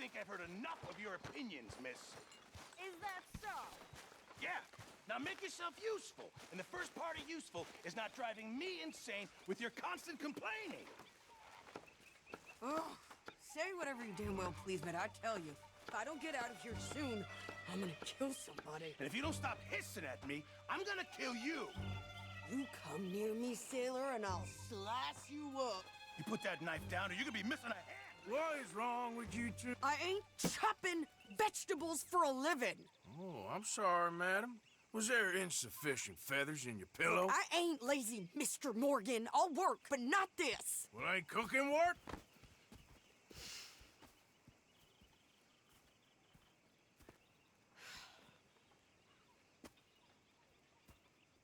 think I've heard enough of your opinions, miss. Is that so? Yeah. Now make yourself useful. And the first part of useful is not driving me insane with your constant complaining. Oh, say whatever you damn well please, but I tell you, if I don't get out of here soon, I'm gonna kill somebody. And if you don't stop hissing at me, I'm gonna kill you. You come near me, sailor, and I'll slice you up. You put that knife down or you're gonna be missing a hand. What is wrong with you two? I ain't chopping vegetables for a living. Oh, I'm sorry, madam. Was there insufficient feathers in your pillow? I ain't lazy, Mr. Morgan. I'll work, but not this. Well, ain't cooking work?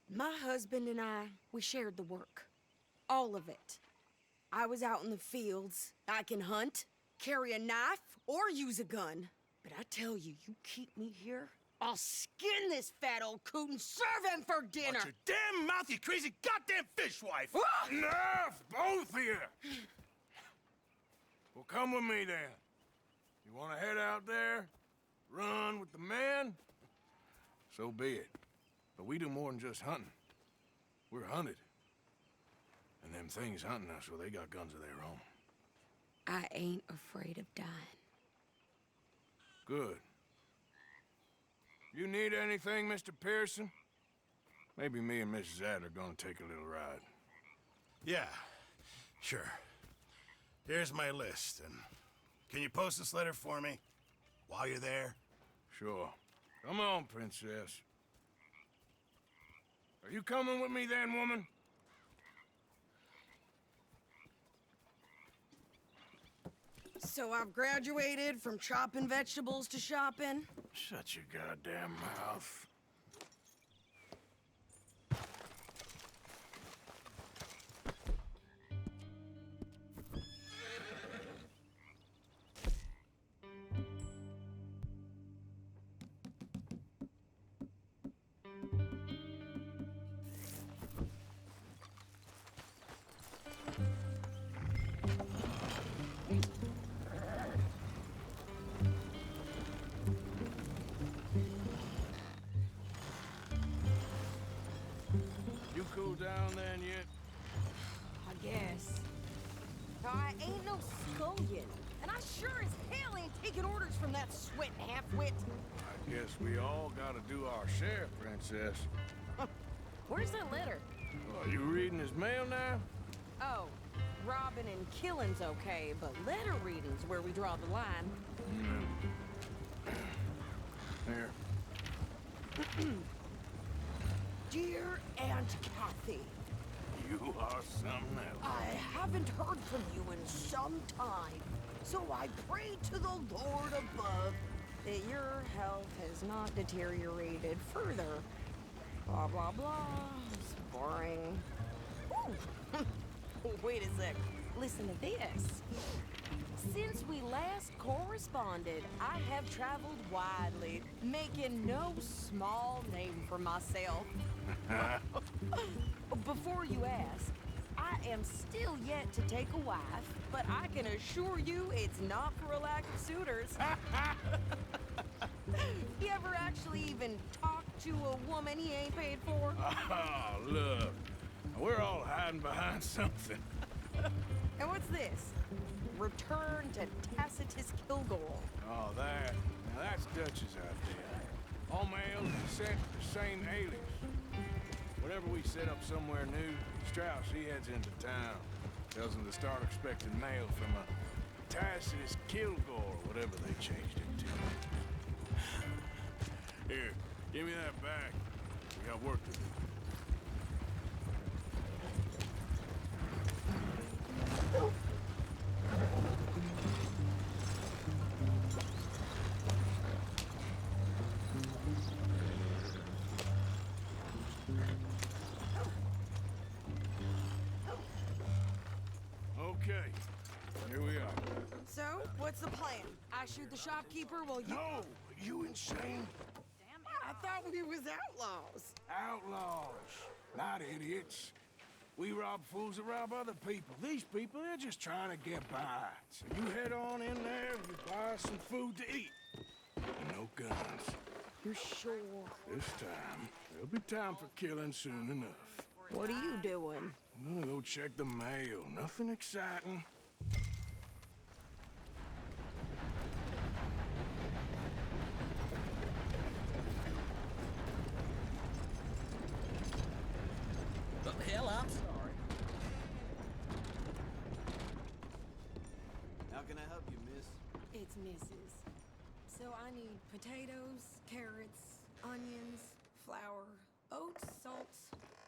My husband and I, we shared the work. All of it. I was out in the fields. I can hunt, carry a knife, or use a gun. But I tell you, you keep me here, I'll skin this fat old coot and serve him for dinner. Watch your damn mouth, you crazy goddamn fishwife! Enough, both of you! Well, come with me then. You want to head out there, run with the men? So be it. But we do more than just hunting. We're hunted. And them things hunting us, well, they got guns of their own. I ain't afraid of dying. Good. You need anything, Mr. Pearson? Maybe me and Mrs. Adler are gonna take a little ride. Yeah, sure. Here's my list, and can you post this letter for me while you're there? Sure. Come on, princess. Are you coming with me then, woman? So I've graduated from chopping vegetables to shopping. Shut your goddamn mouth. You cool down then yet? I guess. I ain't no scullion, and I sure as hell ain't taking orders from that sweating half-wit. I guess we all gotta do our share, princess. Where's that letter? Are you reading his mail now? Oh, robbing and killing's okay, but letter reading's where we draw the line. Here. Dear Aunt Kathy, You are something else. I haven't heard from you in some time, so I pray to the Lord above that your health has not deteriorated further. Blah, blah, blah. It's boring. Ooh. Wait a sec. Listen to this. Since we last corresponded, I have traveled widely, making no small name for myself. Before you ask, I am still yet to take a wife, but I can assure you it's not for a lack of suitors. You ever actually even talked to a woman he ain't paid for? Oh, look. We're all hiding behind something. And what's this? Return to Tacitus Kilgore. Oh, that. Now that's Dutch's idea. All mails are sent to the same alias. Whenever we set up somewhere new, Strauss, he heads into town. Tells them to start expecting mail from a Tacitus Kilgore, whatever they changed it to. Here, give me that back. We got work to do. Okay, here we are. So, what's the plan? I shoot the shopkeeper while you... No, you insane? I thought we was outlaws. Outlaws, not idiots. We rob fools that rob other people. These people, they're just trying to get by. So you head on in there and you buy some food to eat. And no guns. You're sure? This time, there'll be time for killing soon enough. What are you doing? I'm gonna go check the mail. Nothing exciting. Hell, I'm sorry. How can I help you, miss? It's Mrs. So I need potatoes, carrots, onions, flour, oats, salt,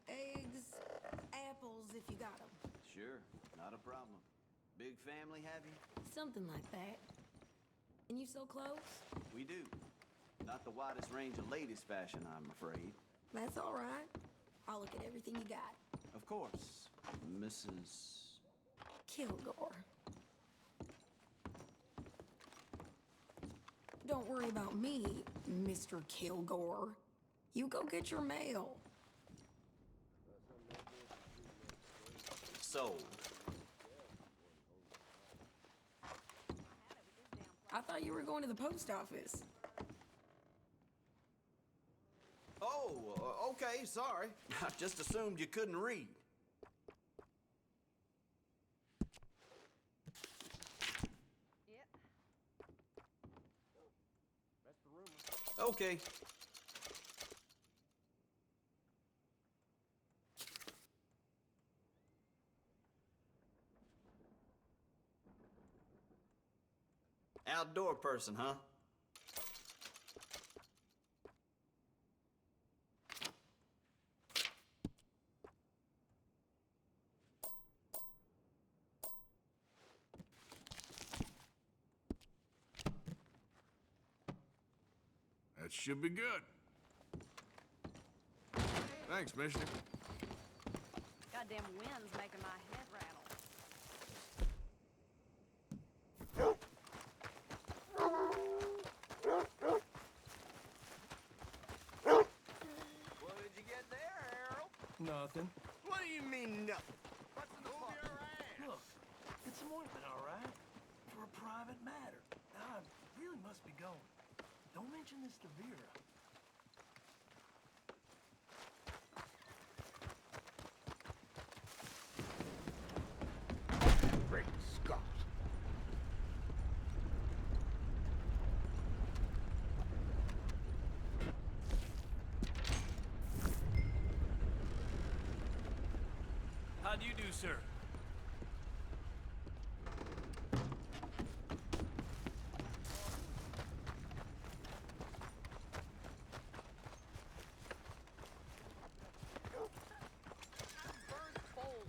eggs, apples if you got them. Sure, not a problem. Big family, have you? Something like that. And you sell clothes? We do. Not the widest range of ladies' fashion, I'm afraid. That's all right. I'll look at everything you got. Of course, Mrs. Kilgore. Don't worry about me, Mr. Kilgore. You go get your mail. Sold. I thought you were going to the post office. Oh, okay, sorry. I just assumed you couldn't read. Okay. Outdoor person, huh? That should be good. Thanks, mister. Goddamn wind's making my head rattle. What did you get there, Harold? Nothing. What do you mean, nothing? Look, it's an ointment, all right? For a private matter. Now, I really must be going. Don't mention this to Vera. Great Scott. How do you do, sir?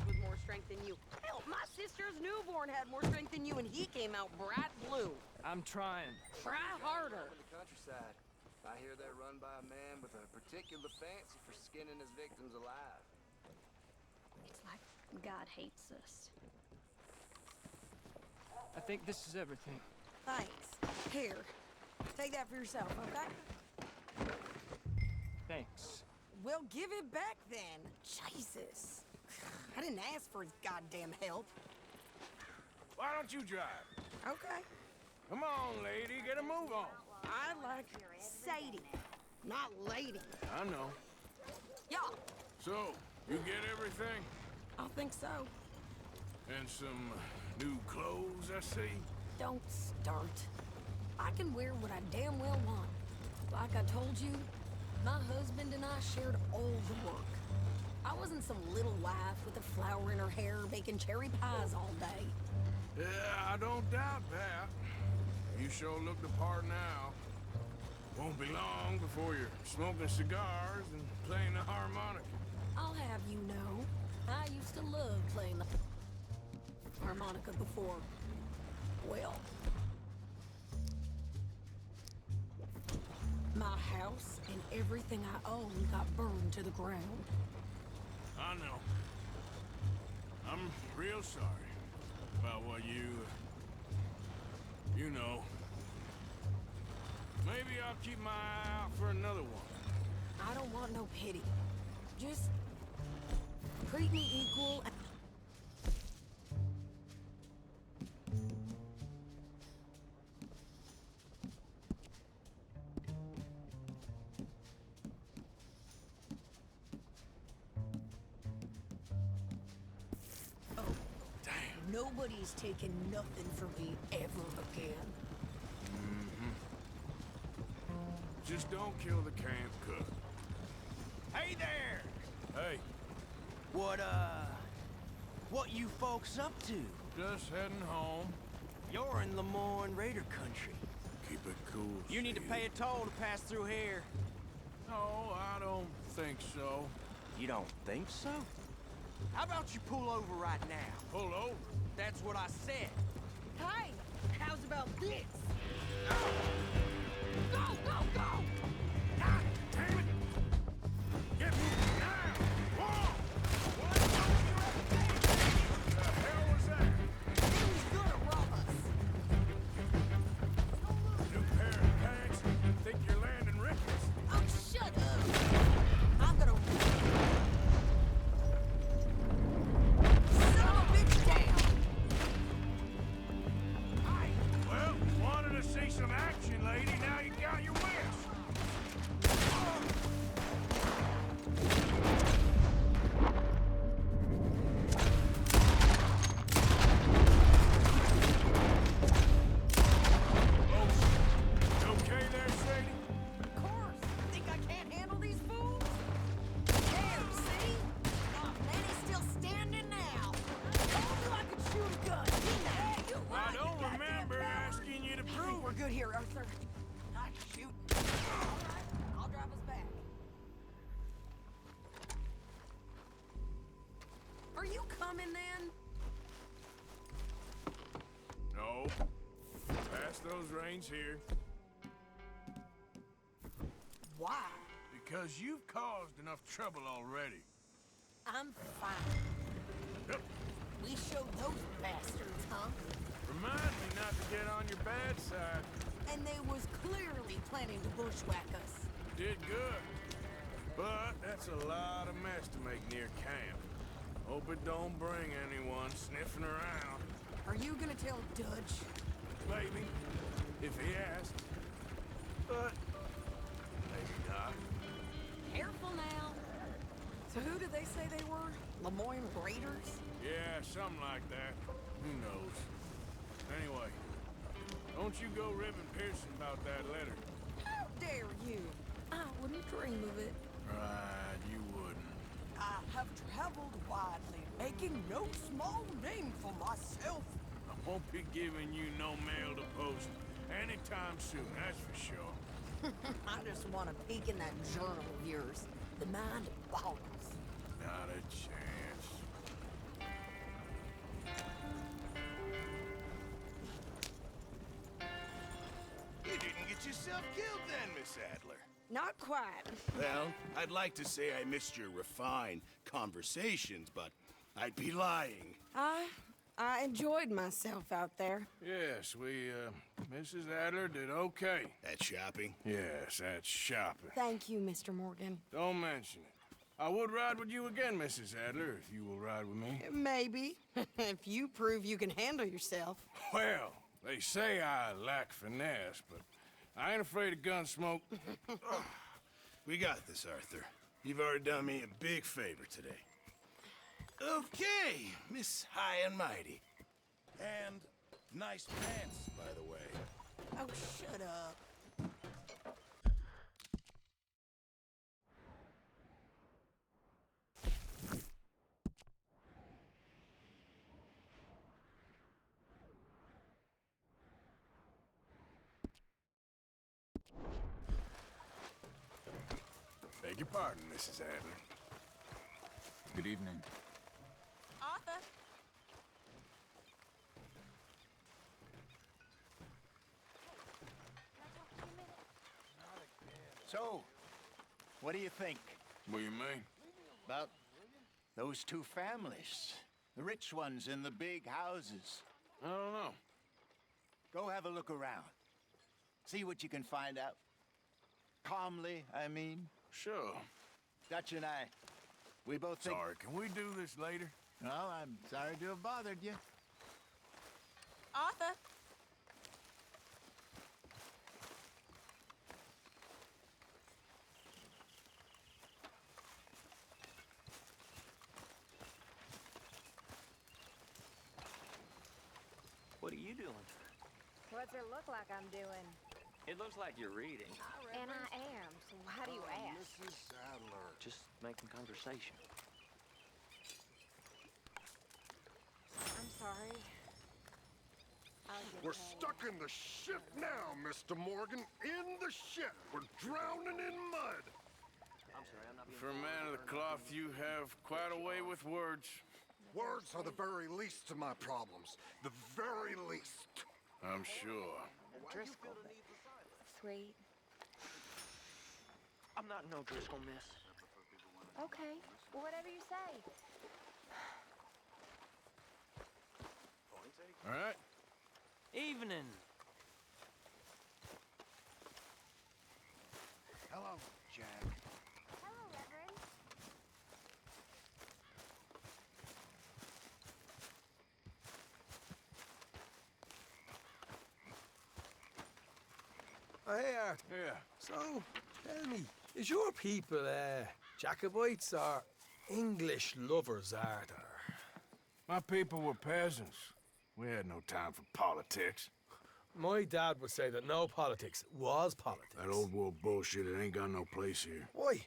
With more strength than you. Hell, my sister's newborn had more strength than you, and he came out bright blue. I'm trying. Try harder. In the countryside, I hear they're run by a man with a particular fancy for skinning his victims alive. It's like God hates us. I think this is everything. Thanks. Here. Take that for yourself, okay? Thanks. Well, give it back then. Jesus. I didn't ask for his goddamn help. Why don't you drive? Okay. Come on, lady, get a move on. I like Sadie, not lady. I know. Yeah, So, you get everything? I think so. And some new clothes, I see? Don't start. I can wear what I damn well want. Like I told you, my husband and I shared all the work. I wasn't some little wife with a flower in her hair baking cherry pies all day. Yeah, I don't doubt that. You sure look the part now. Won't be long before you're smoking cigars and playing the harmonica. I'll have you know, I used to love playing the harmonica before. Well, my house and everything I own got burned to the ground. I know. I'm real sorry about what you know. Maybe I'll keep my eye out for another one. I don't want no pity. Just Treat me equal. Nobody's taking nothing from me ever again. Just don't kill the camp cook. Hey there! Hey, What you folks up to? just heading home. You're in Lemoyne Raider country. Keep it cool, You need to Steve. pay a toll to pass through here. No, I don't think so. You don't think so? How about you pull over right now? Pull over. That's what I said. Hey, how's about this? Go, go, go! God damn it! Get moving now! Whoa! What the hell was that? Who's gonna rob us? New pair of pants? Think you're landing riches? Oh, shut up! I'm gonna... Son of a bitch down! Well, wanted to see some action, lady. Now you got your wish. You okay there, Sadie? Of course! Think I can't handle these fools? There, see? Not many still standing now. Told you I could shoot a gun, didn't I? Yeah, you're I right, you don't goddamn remember coward. asking you to I think prove we're it. good here, Arthur. Not shooting. All right, I'll drive us back. Are you coming then? No. Pass those reins here. Why? Because you've caused enough trouble already. I'm fine. Yep. We showed those bastards, huh? Remind me not to get on your bad side. And they was clearly planning to bushwhack us. Did good. But that's a lot of mess to make near camp. Hope it don't bring anyone sniffing around. Are you gonna tell Dutch? Maybe. If he asks. But maybe not. Careful now. So who did they say they were? Lemoyne Raiders? Yeah, something like that. Who knows? Anyway, don't you go ribbing Pearson about that letter. How dare you? I wouldn't dream of it. Right, you wouldn't. I have traveled widely, making no small name for myself. I won't be giving you no mail to post anytime soon, that's for sure. I just want to peek in that journal of yours. The mind boggles. Not a chance. You didn't get yourself killed then, Miss Adler. Not quite. Well, I'd like to say I missed your refined conversations, but I'd be lying. I enjoyed myself out there. Yes, Mrs. Adler did okay. That shopping? Yes, that's shopping. Thank you, Mr. Morgan. Don't mention it. I would ride with you again, Mrs. Adler, if you will ride with me. Maybe. If you prove you can handle yourself. Well, they say I lack finesse, but I ain't afraid of gun smoke. We got this, Arthur. You've already done me a big favor today. Okay, Miss High and Mighty. And nice pants, by the way. Oh, shut up. Beg your pardon, Mrs. Adler. Good evening. Arthur. So, what do you think What do you mean? about those two families? The rich ones in the big houses. I don't know. Go have a look around. See what you can find out. Calmly, I mean. Sure. Dutch and I, We both think... Sorry, can we do this later? Oh, I'm sorry to have bothered you. Arthur. What are you doing? What's it look like I'm doing? It looks like you're reading. And I am, so why do you ask? Mrs. Sadler. Just making conversation. I'm sorry. We're stuck in the shit now, Mr. Morgan. In the shit. We're drowning in mud. I'm sorry, I'm not being... For a man of the cloth, you have quite a way with words. Words are the very least of my problems. The very least. I'm sure. Driscoll. Sweet. I'm not no Driscoll, miss. Okay, well, whatever you say. All right? Evening. Hello, Jack. Hello, Reverend. Oh, hey, Art. Yeah. So, tell me, is your people, Jacobites or English lovers, Art? My people were peasants. We had no time for politics. My dad would say that no politics was politics. That old world bullshit, it ain't got no place here. Why?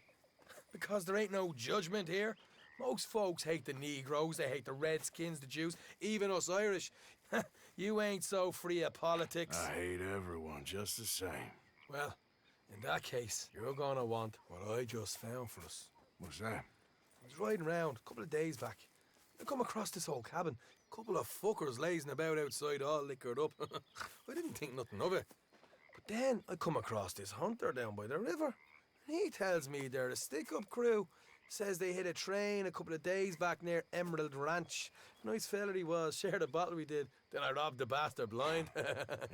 Because there ain't no judgment here. Most folks hate the Negroes, they hate the Redskins, the Jews, even us Irish. You ain't so free of politics. I hate everyone just the same. Well, in that case, you're gonna want what I just found for us. What's that? I was riding around a couple of days back. I come across this old cabin. A couple of fuckers lazing about outside all liquored up. I didn't think nothing of it. But then I come across this hunter down by the river. And he tells me they're a stick-up crew. Says they hit a train a couple of days back near Emerald Ranch. Nice fella he was, shared a bottle we did. Then I robbed the bastard blind.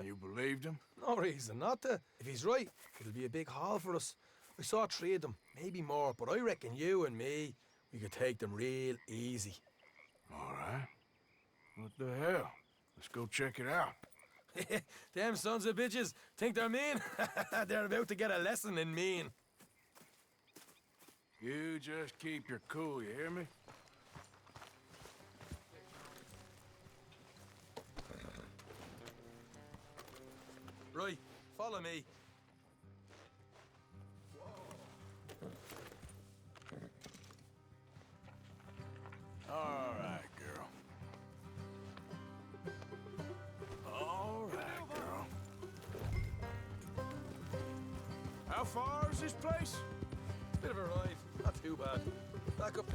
You believed him? No reason not to. If he's right, it'll be a big haul for us. I saw 3 of them, maybe more, but I reckon you and me, we could take them real easy. All right. What the hell? Let's go check it out. Them sons of bitches think they're mean. They're about to get a lesson in mean. You just keep your cool, you hear me? Right, follow me. All right, girl. All right, girl. How far is this place? Bit of a ride, not too bad. Back up.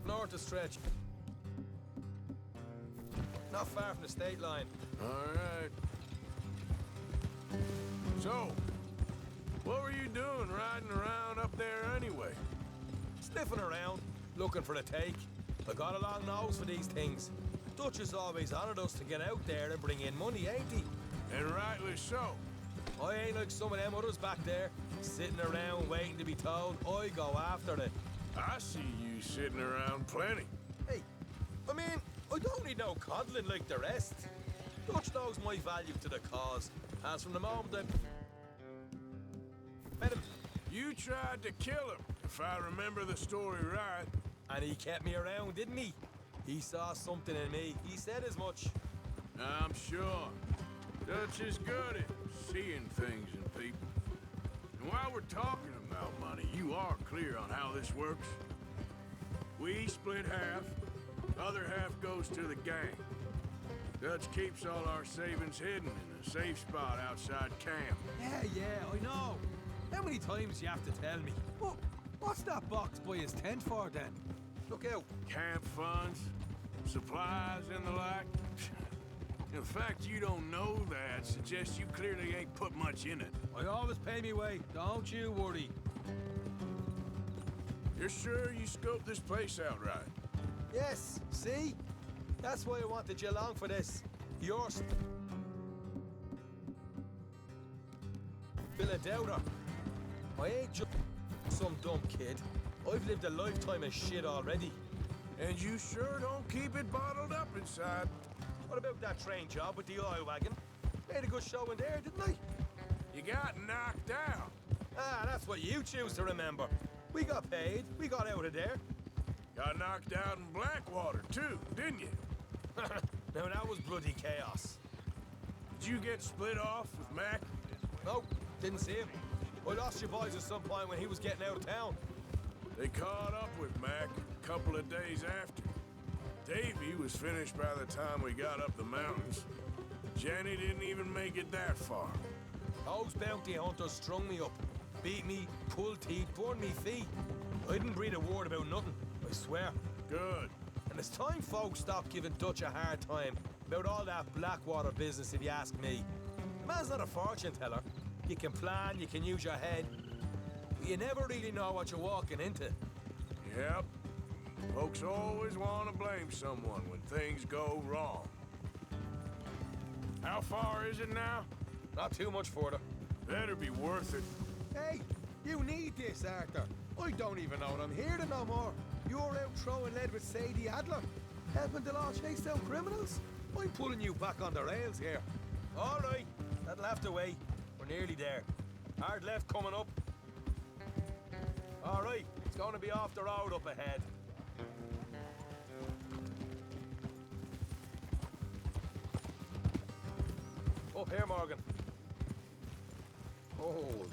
North to stretch. Not far from the state line. All right. So, what were you doing riding around up there anyway? Sniffing around, looking for a take. I got a long nose for these things. Dutch has always honoured us to get out there and bring in money, ain't he? And rightly so. I ain't like some of them others back there, sitting around waiting to be told. I go after it. I see you sitting around plenty. Hey, I mean, I don't need no coddling like the rest. Dutch knows my value to the cause. As from the moment I met him. You tried to kill him, if I remember the story right. And he kept me around, didn't he? He saw something in me. He said as much. I'm sure. Dutch is good at seeing things in people. And while we're talking about money, you are clear on how this works? We split half, other half goes to the gang. Dutch keeps all our savings hidden in a safe spot outside camp. Yeah, I know. How many times you have to tell me? What's that box by his tent for then? Look out. Camp funds, supplies and the like. The fact you don't know that suggests you clearly ain't put much in it. I always pay me way, don't you worry. You're sure you scoped this place out right? Yes, see? That's why I wanted you along for this. You're still a doubter. I ain't just some dumb kid. I've lived a lifetime of shit already. And you sure don't keep it bottled up inside. What about that train job with the oil wagon? Made a good show in there, didn't I? You got knocked out. Ah, that's what you choose to remember. We got paid. We got out of there. Got knocked out in Blackwater, too, didn't you? Now, that was bloody chaos. Did you get split off with Mac? Nope, didn't see him. I lost your boys at some point when he was getting out of town. They caught up with Mac a couple of days after. Davy was finished by the time we got up the mountains. Jenny didn't even make it that far. Those bounty hunters strung me up. Beat me, pulled teeth, burned me feet. I didn't breathe a word about nothing, I swear. Good. And it's time folks stopped giving Dutch a hard time about all that Blackwater business, if you ask me. The man's not a fortune teller. You can plan, you can use your head, but you never really know what you're walking into. Yep. Folks always want to blame someone when things go wrong. How far is it now? Not too much further. Better be worth it. Hey, you need this, Arthur. I don't even know that I'm here to no more. You're out throwing lead with Sadie Adler, helping the law chase down criminals. I'm pulling you back on the rails here. All right, that'll have to wait. We're nearly there. Hard left coming up. All right, it's going to be off the road up ahead. Up here, Morgan. Hold.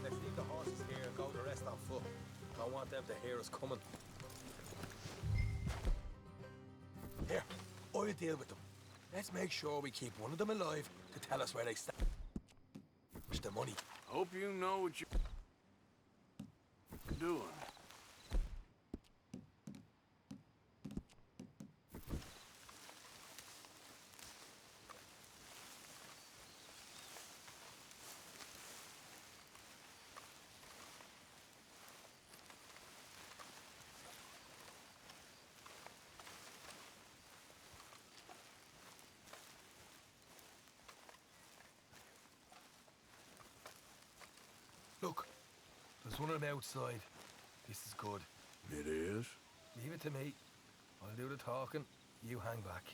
Let's leave the horses here and go the rest on foot. I want them to hear us coming. Here, I'll deal with them. Let's make sure we keep one of them alive to tell us where they stand. The money. Hope you know what you're doing. Look, there's one on the outside. This is good. It is? Leave it to me. I'll do the talking. You hang back.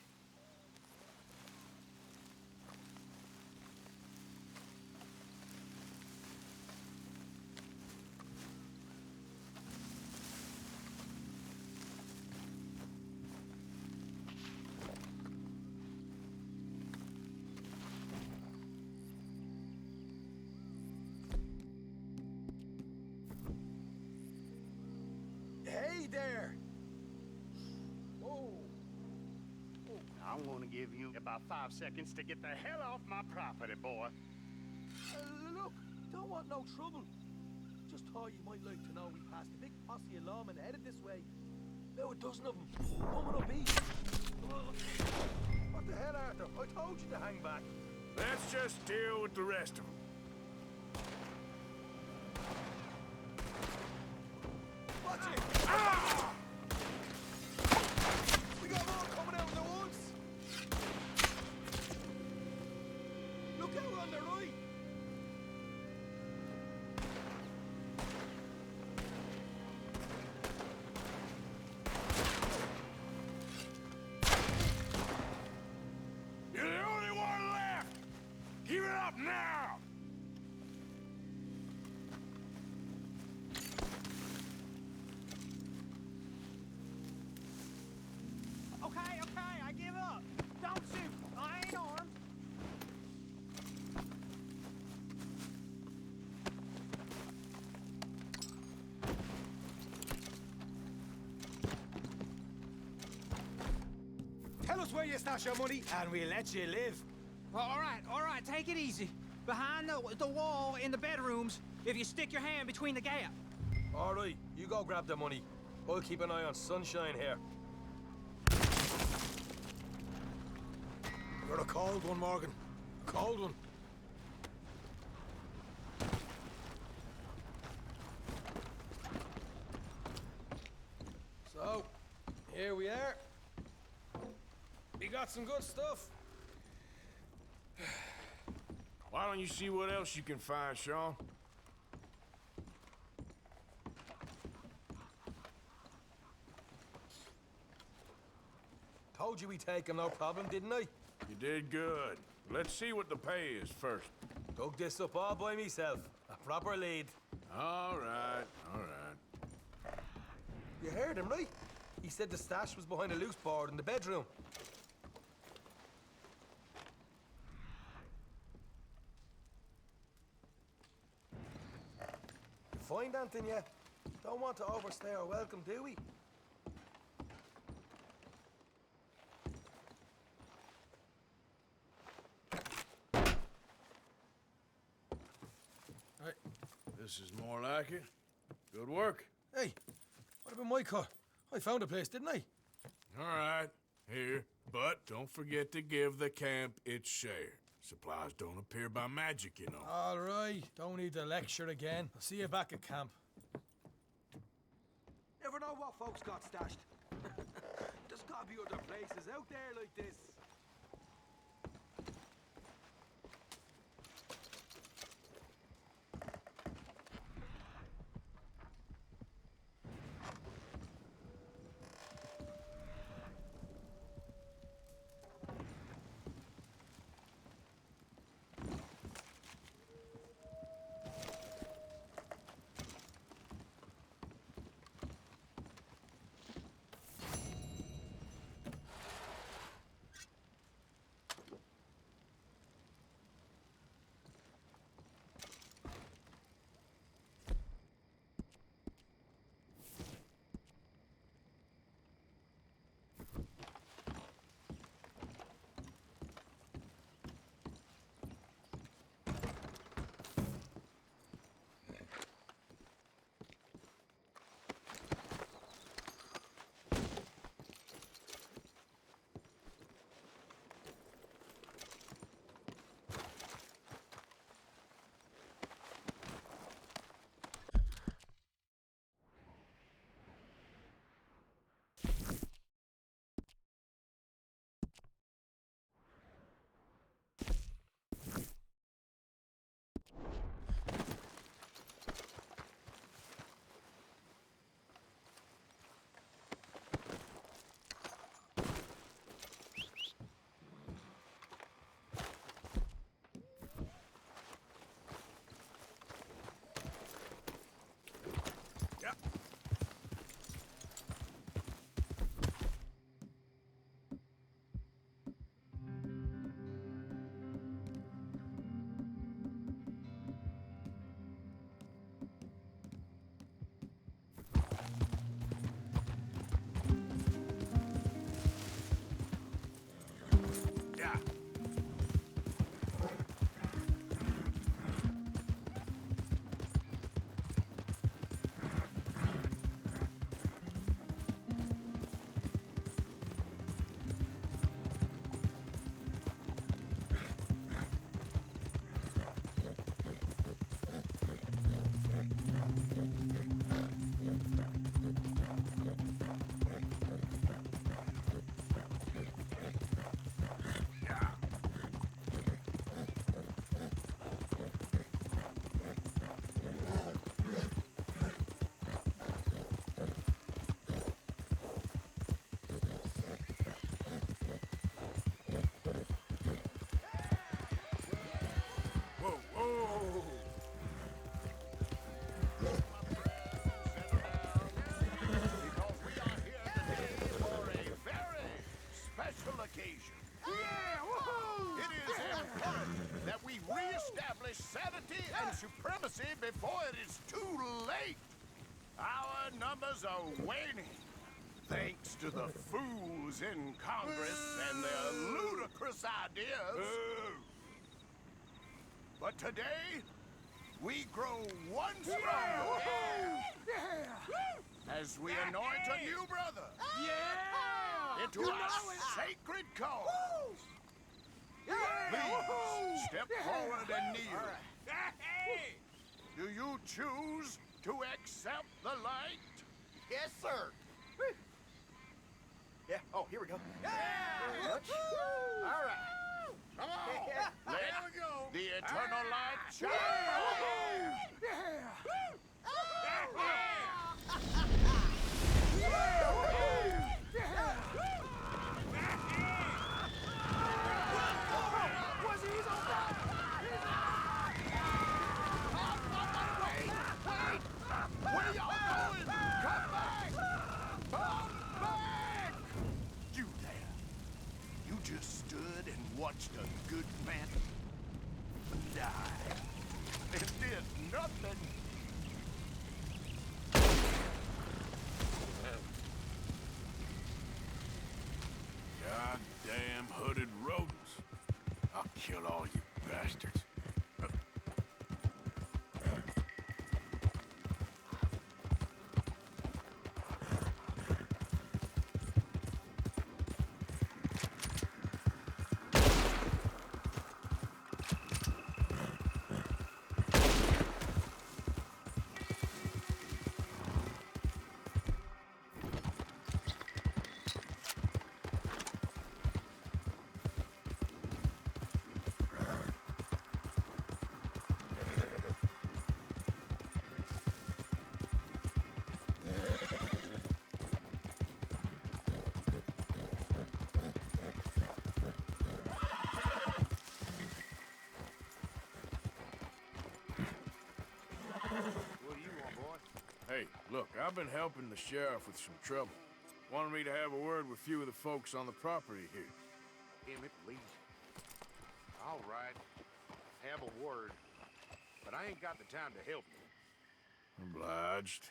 Hey there! Oh. I'm gonna give you about 5 seconds to get the hell off my property, boy. Look, don't want no trouble. Just thought you might like to know we passed a big posse of lawmen headed this way. About a dozen of them, coming up east. What the hell, Arthur? I told you to hang back. Let's just deal with the rest of them. Watch it! Ah! We got more coming out in the woods! Look out on the right! You're the only one left! Give it up now! Okay, I give up. Don't shoot. I ain't armed. Tell us where you stash your money, and we'll let you live. All right, take it easy. Behind the wall in the bedrooms, if you stick your hand between the gap. All right, you go grab the money. I'll keep an eye on Sunshine here. You're a cold one, Morgan. A cold one. So, here we are. We got some good stuff. Why don't you see what else you can find, Sean? Told you we'd take him, no problem, didn't I? You did good. Let's see what the pay is first. Dug this up all by myself. A proper lead. All right, all right. You heard him, right? He said the stash was behind a loose board in the bedroom. You find anything yet? Don't want to overstay our welcome, do we? Right. This is more like it. Good work. Hey, what about my car? I found a place, didn't I? All right, here. But don't forget to give the camp its share. Supplies don't appear by magic, you know. All right, don't need to lecture again. I'll see you back at camp. Never know what folks got stashed. There's gotta be other places out there like this. sanity and supremacy before it is too late. Our numbers are waning, thanks to the fools in Congress and their ludicrous ideas. But today, we grow one stronger as we anoint a new brother. Yeah! Into our sacred cause. Please step forward and kneel. Hey! Do you choose to accept the light? Yes, sir. Yeah, oh, here we go. Yeah! All right. Come on. Let we go. the eternal light shine. Where y'all going? Come back! Come back! You there. You just stood and watched a good man die. And did nothing. Goddamn hooded rodents. I'll kill all you bastards. Hey, look, I've been helping the sheriff with some trouble. Wanted me to have a word with a few of the folks on the property here. Damn it, please. All right. Have a word. But I ain't got the time to help you. Obliged.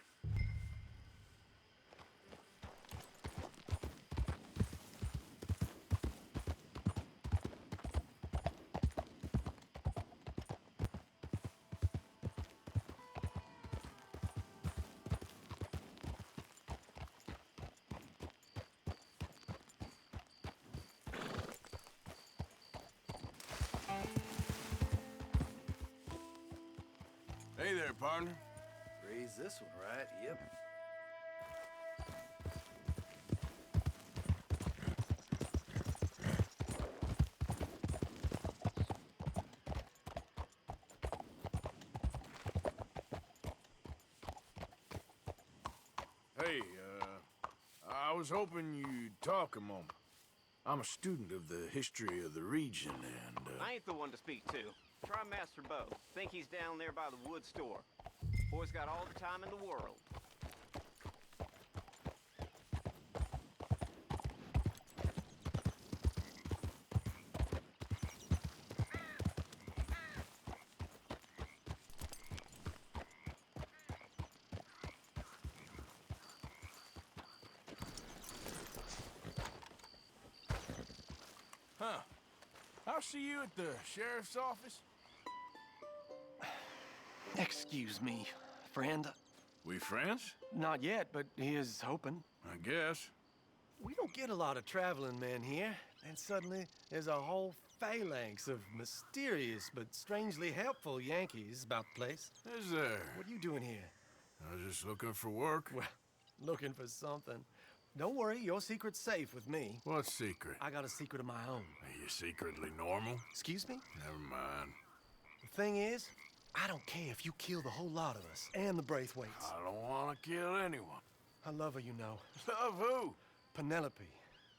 Hey there, partner. Raise this one, right? Yep. Hey, I was hoping you'd talk a moment. I'm a student of the history of the region, and, I ain't the one to speak to. Try Master Bo. Think he's down there by the wood store. Boy's got all the time in the world. Huh. I'll see you at the sheriff's office. Excuse me, friend. We friends? Not yet, but he is hoping. I guess. We don't get a lot of traveling men here, and suddenly there's a whole phalanx of mysterious but strangely helpful Yankees about the place. Is there? What are you doing here? I was just looking for work. Well, looking for something. Don't worry, your secret's safe with me. What secret? I got a secret of my own. Are you secretly normal? Excuse me? Never mind. The thing is, I don't care if you kill the whole lot of us, and the Braithwaites. I don't want to kill anyone. I love her, you know. Love who? Penelope.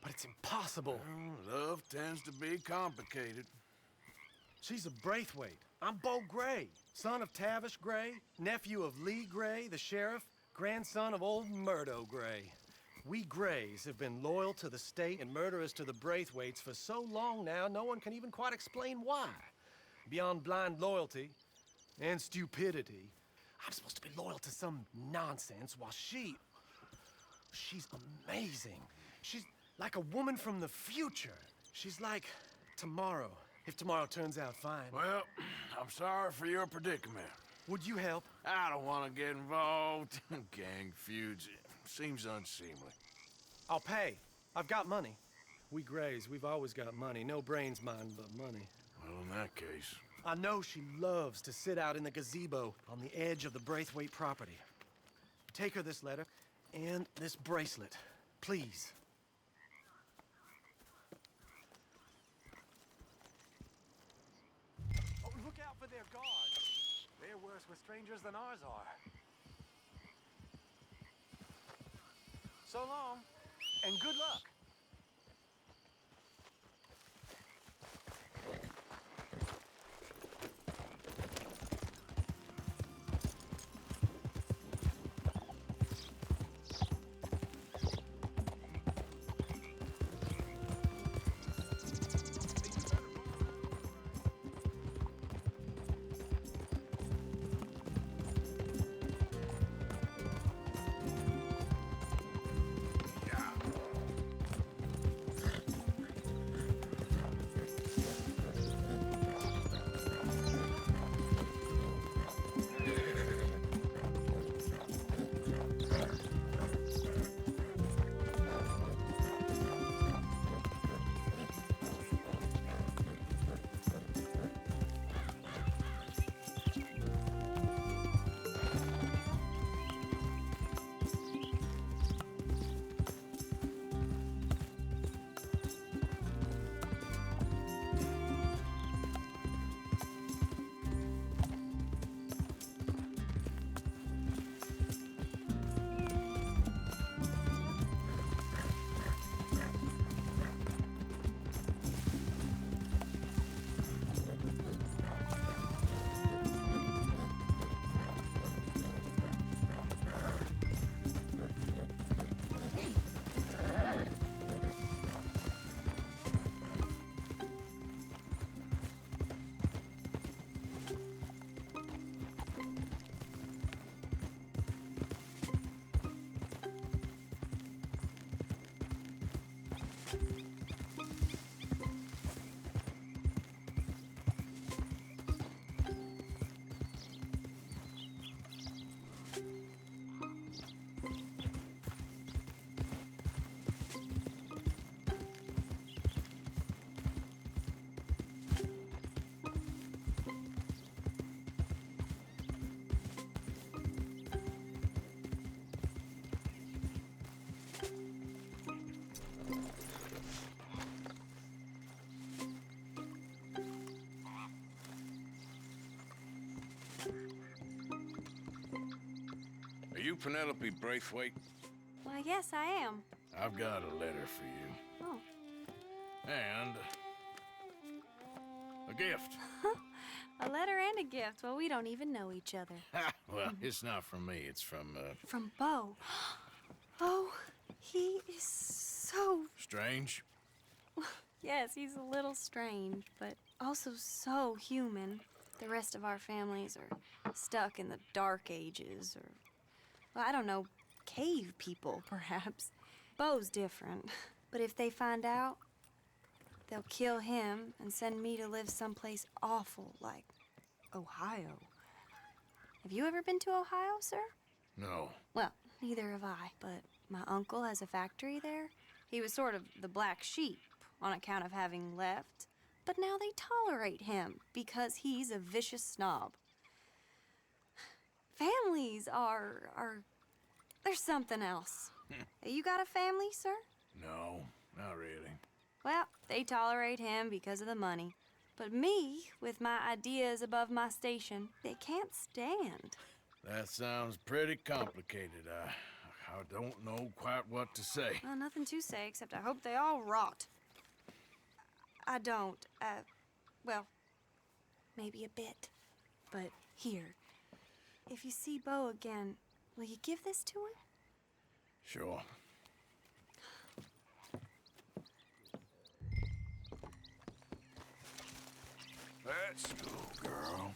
But it's impossible. Well, love tends to be complicated. She's a Braithwaite. I'm Bo Gray, son of Tavish Gray, nephew of Lee Gray, the sheriff, grandson of old Murdo Gray. We Grays have been loyal to the state and murderous to the Braithwaites for so long now, no one can even quite explain why. Beyond blind loyalty and stupidity, I'm supposed to be loyal to some nonsense while she's amazing. She's like a woman from the future. She's like tomorrow, if tomorrow turns out fine. Well, I'm sorry for your predicament. Would you help? I don't want to get involved in gang feuds. Seems unseemly. I'll pay. I've got money. We Grays, we've always got money. No brains, mind, but money. Well, in that case... I know she loves to sit out in the gazebo on the edge of the Braithwaite property. Take her this letter and this bracelet, please. Oh, look out for their guards. They're worse with strangers than ours are. So long, and good luck. Are you Penelope Braithwaite? Why, yes, I am. I've got a letter for you. Oh. And... a gift. A letter and a gift. Well, we don't even know each other. Well, it's not from me. It's from, From Bo. Oh, he is so... Strange? Yes, he's a little strange, but also so human. The rest of our families are stuck in the Dark Ages, or, well, I don't know, cave people, perhaps. Bo's different. But if they find out, they'll kill him and send me to live someplace awful like Ohio. Have you ever been to Ohio, sir? No. Well, neither have I, but my uncle has a factory there. He was sort of the black sheep on account of having left, but now they tolerate him because he's a vicious snob. Families are there's something else. You got a family, sir? No, not really. Well, they tolerate him because of the money. But me, with my ideas above my station, they can't stand. That sounds pretty complicated. I don't know quite what to say. Well, nothing to say, except I hope they all rot. I don't, well, maybe a bit. But here, if you see Bo again, will you give this to him? Sure. Let's go, girl.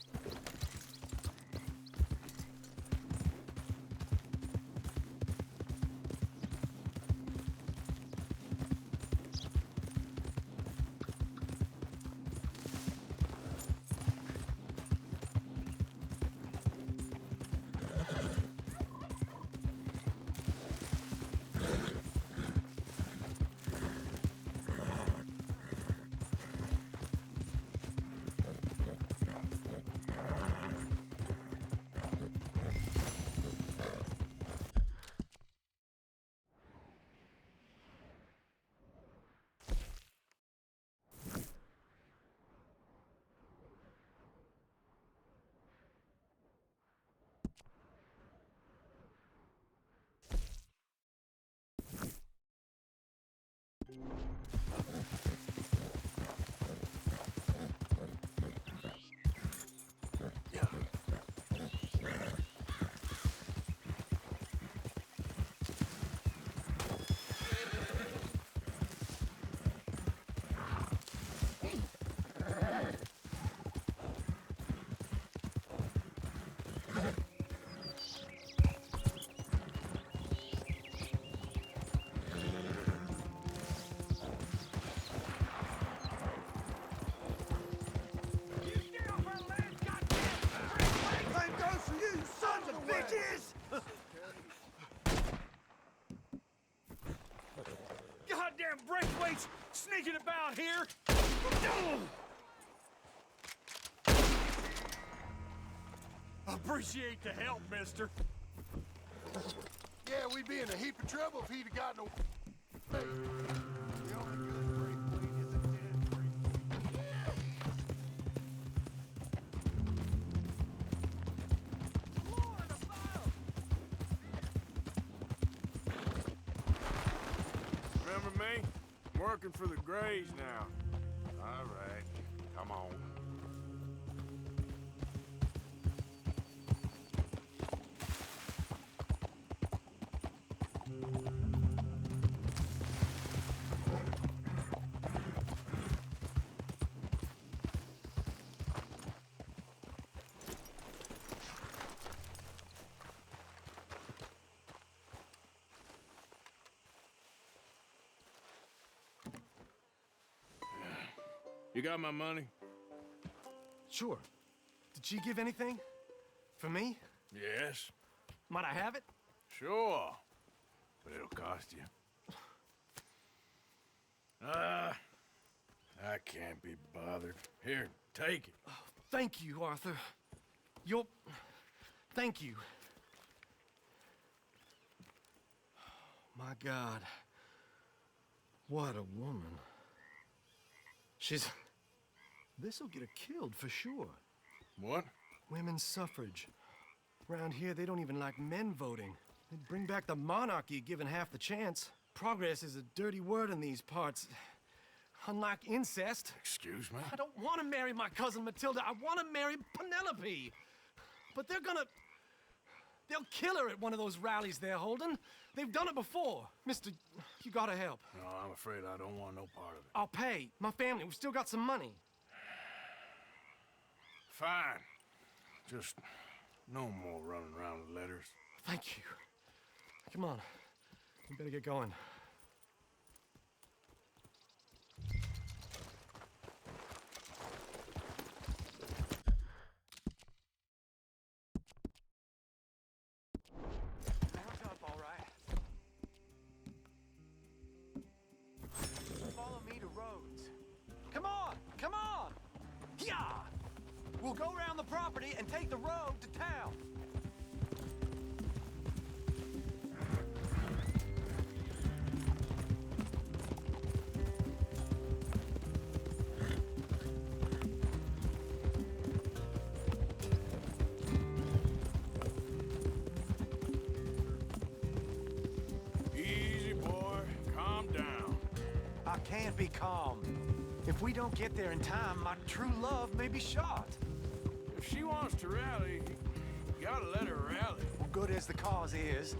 race sneaking about here! Appreciate the help, mister. Yeah, we'd be in a heap of trouble if he'd have gotten away. The only good Braithwaite is a dead Remember me? I'm working for the Grays now. All right, come on. You got my money? Sure. Did she give anything? For me? Yes. Might I have it? Sure. But it'll cost you. I can't be bothered. Here, take it. Oh, thank you, Arthur. Thank you. My God. What a woman. This'll get her killed for sure. What? Women's suffrage. Around here, they don't even like men voting. They'd bring back the monarchy given half the chance. Progress is a dirty word in these parts. Unlike incest. Excuse me? I don't want to marry my cousin Matilda. I want to marry Penelope. But they'll kill her at one of those rallies they're holding. They've done it before. Mister, you gotta help. No, I'm afraid I don't want no part of it. I'll pay. My family, we've still got some money. Fine. Just no more running around with letters. Thank you. Come on. We better get going. Mount up, all right. Follow me to Rhodes. Come on! Come on! Yeah! We'll go around the property and take the road to town. Easy, boy. Calm down. I can't be calm. If we don't get there in time, my true love may be shot. If she wants to rally, you gotta let her rally. Well, good as the cause is,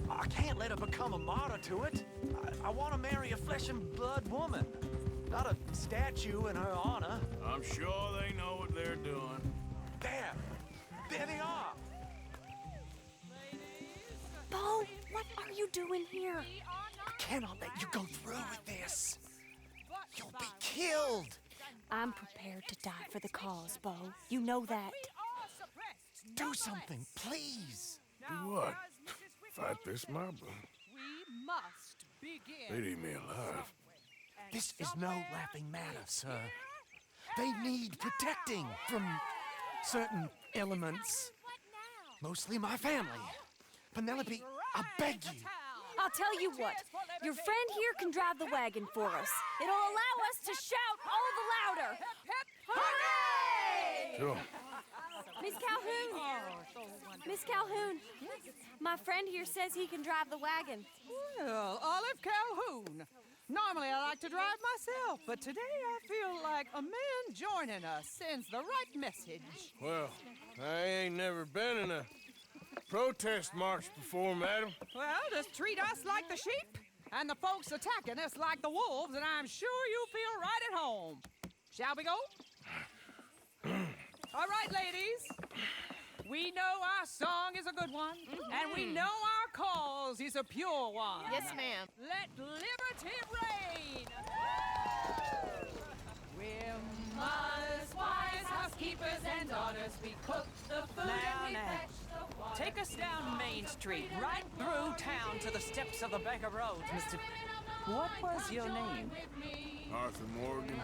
I can't let her become a martyr to it. I want to marry a flesh and blood woman, not a statue in her honor. I'm sure they know what they're doing. There they are. Bo, what are you doing here? I cannot let you go through with this. You'll be killed. I'm prepared to die for the cause, Bo. You know that. Do something, please. Do what? Fight this mob? We must begin. They'd eat me alive. This is no laughing matter, sir. They need protecting from certain elements. Mostly my family. Penelope, I beg you. I'll tell you what. Your friend here can drive the wagon for us. It'll allow us to shout all the louder. Hooray! Sure. Miss Calhoun. Miss Calhoun. My friend here says he can drive the wagon. Well, Olive Calhoun. Normally I like to drive myself, but today I feel like a man joining us sends the right message. Well, I ain't never been in a protest march before, madam. Well, just treat us like the sheep, and the folks attacking us like the wolves, and I'm sure you'll feel right at home. Shall we go? All right, ladies. We know our song is a good one, and we know our cause is a pure one. Yes, ma'am. Let liberty reign. We're Mothers, wives, housekeepers, and daughters, we cook the food and we fetch the water. Take us down Main Street, right through town to the steps of the Baker Rhodes, Mr. What was your name? Arthur Morgan.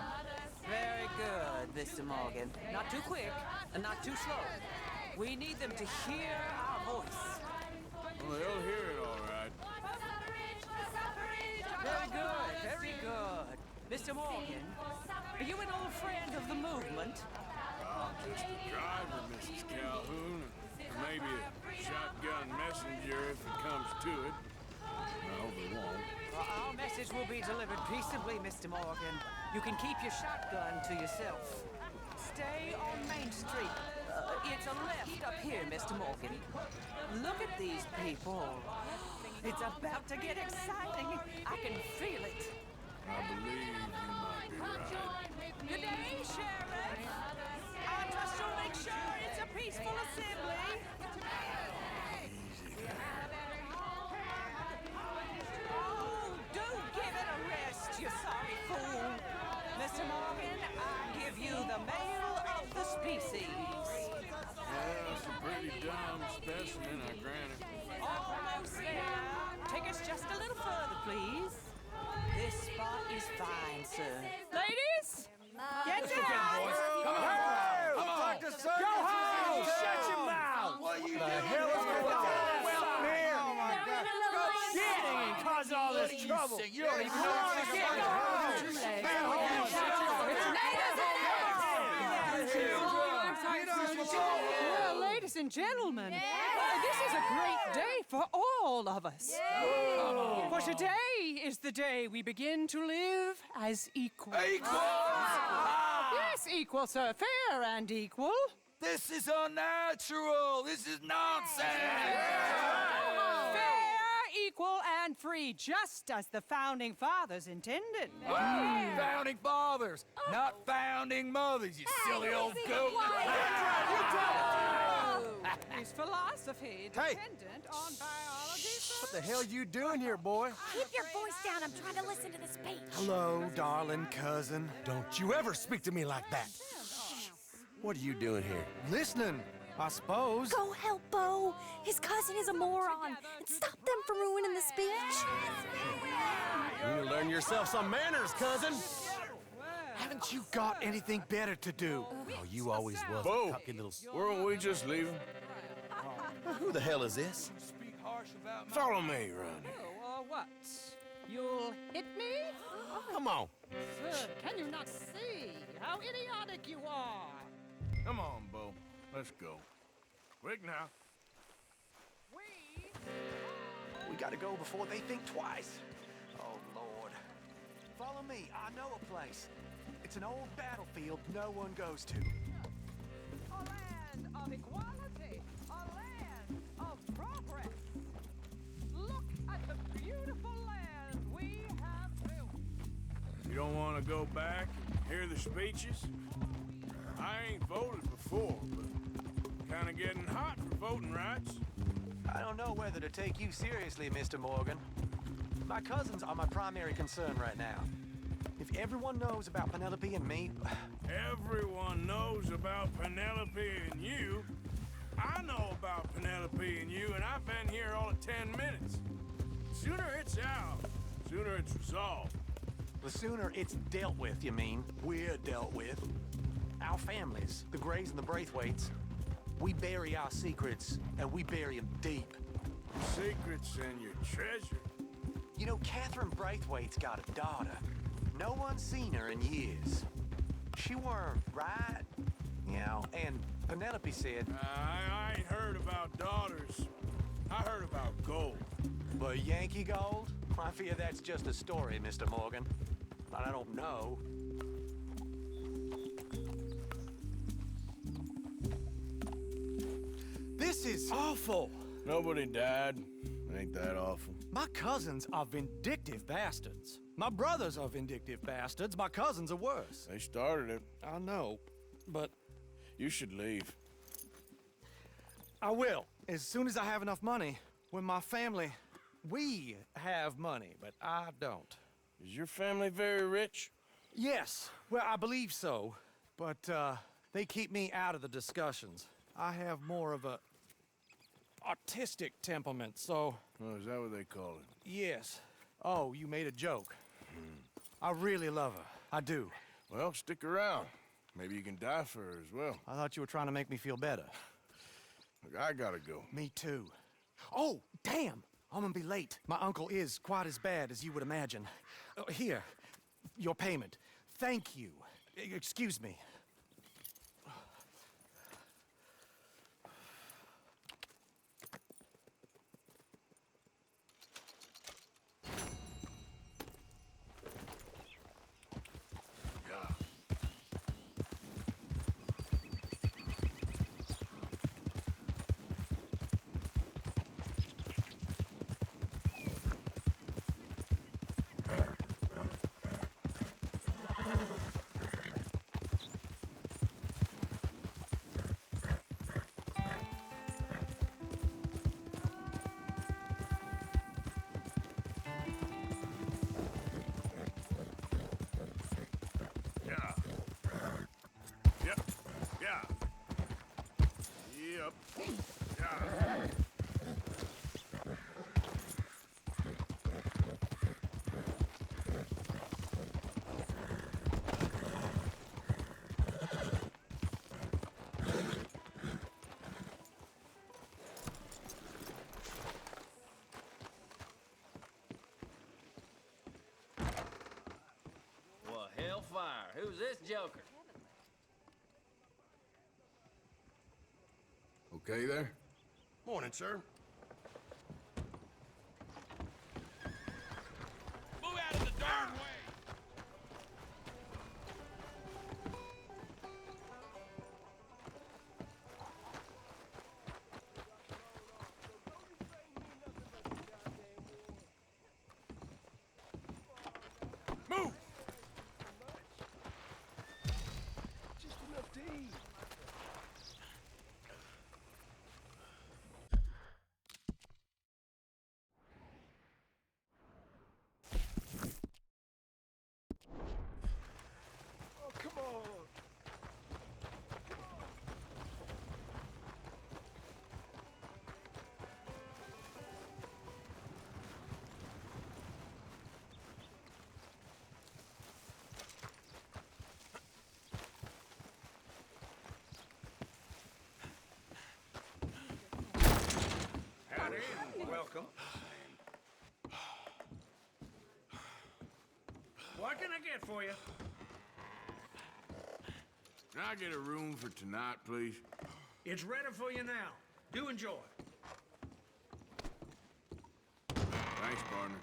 Very good, Mr. Morgan. Not too quick and not too slow. We need them to hear our voice. Well, they'll hear it all right. Very good, very good. Mr. Morgan, are you an old friend of the movement? I'm just a driver, Mrs. Calhoun, or maybe a shotgun messenger if it comes to it. I hope it won't. Well, our message will be delivered peaceably, Mr. Morgan. You can keep your shotgun to yourself. Stay on Main Street. It's a left up here, Mr. Morgan. Look at these people. It's about to get exciting. I can feel it. I believe you might be right. Good day, Sheriff. I trust you'll make sure it's a peaceful assembly. Oh, do give it a rest, you sorry fool. Mr. Morgan, I give you the male of the species. Yeah, that's a pretty dumb specimen, I grant it. Almost there. Take us just a little further, please. This spot is fine, sir. Ladies, get down! Come on! Come on! Go home! Shut your mouth! What are you doing? The hell is going on? Welcome here! Oh my God! Get and cause all this trouble! You don't even know what to get! Go Well, ladies and gentlemen, this is a great day for all of us. For today is the day we begin to live as equals. Yes, equal, sir. Fair and equal. This is unnatural! This is nonsense! Fair, equal, and free, just as the Founding Fathers intended. Founding fathers, not founding mothers, you silly old goat! His philosophy dependent on biology. What the hell you doing here, boy? Keep your voice down. I'm trying to listen to the speech. Hello, darling cousin. Don't you ever speak to me like that. What are you doing here? Listening, I suppose. Go help Bo. His cousin is a moron. And stop them from ruining the speech. You need to learn yourself some manners, cousin. Haven't you got anything better to do? Oh, you always was Bo, a cocky little... weren't we just leaving? Who the hell is this? Follow me, Ronnie. Oh, what? You'll hit me? Come on. Sir, can you not see how idiotic you are? Come on, Bo. Let's go. Quick now. We gotta go before they think twice. Oh, Lord. Follow me. I know a place. It's an old battlefield no one goes to. A land of equality. A land of progress. Look at the beautiful land we have built. You don't want to go back and hear the speeches? I ain't voted before, but kind of getting hot for voting rights. I don't know whether to take you seriously, Mr. Morgan. My cousins are my primary concern right now. If everyone knows about Penelope and me... Everyone knows about Penelope and you. I know about Penelope and you, and I've been here all of 10 minutes. Sooner it's out, sooner it's resolved. The sooner it's dealt with, you mean? We're dealt with. Our families, the Grays and the Braithwaites, we bury our secrets, and we bury them deep. Your secrets and your treasure. You know, Catherine Braithwaite's got a daughter. No one's seen her in years. She weren't right, you know, and Penelope said... I ain't heard about daughters. I heard about gold. But Yankee gold? I fear that's just a story, Mr. Morgan. But I don't know. This is awful. Nobody died. Ain't that awful? My cousins are vindictive bastards. My brothers are vindictive bastards. My cousins are worse. They started it. I know, but... You should leave. I will, as soon as I have enough money. When my family... We have money, but I don't. Is your family very rich? Yes, well, I believe so. But, they keep me out of the discussions. I have more of a artistic temperament, so... Oh, is that what they call it? Yes. Oh, you made a joke. I really love her. I do. Well, stick around. Maybe you can die for her as well. I thought you were trying to make me feel better. Look, I gotta go. Me too. Oh, damn! I'm gonna be late. My uncle is quite as bad as you would imagine. Here, your payment. Thank you. Excuse me. Well, hellfire. Who's this joker? Okay there? Morning, sir. Move out of the darn way! Move! Just enough to eat. Oh, come on. Howdy, and welcome. What can I get for you? Can I get a room for tonight, please? It's ready for you now. Do enjoy. Thanks, partner.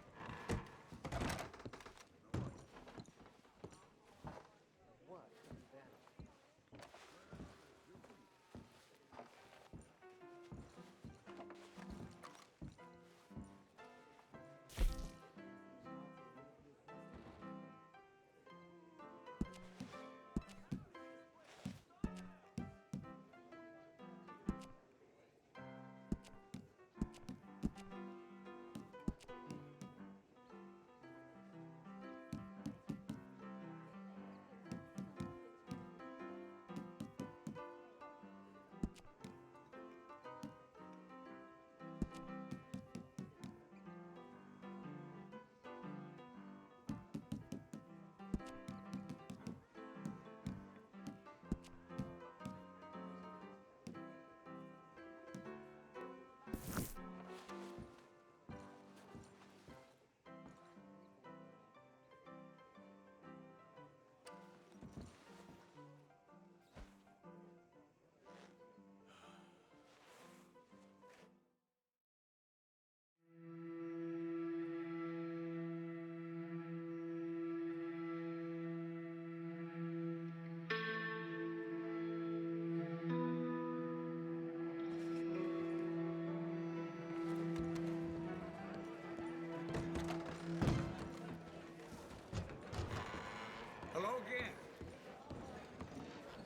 Hello again.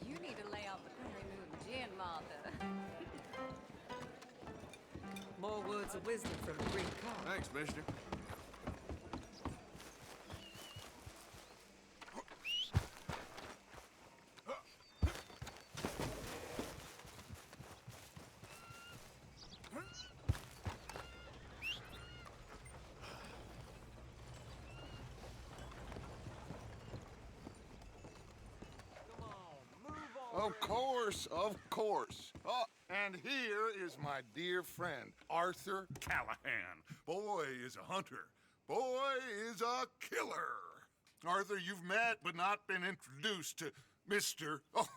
You need to lay off the country moon gin, Martha. More words of wisdom from the Greek car. Thanks, mister. Of course, of course. Oh, and here is my dear friend, Arthur Callahan. Boy is a hunter. Boy is a killer. Arthur, you've met but not been introduced to Mr. Oh,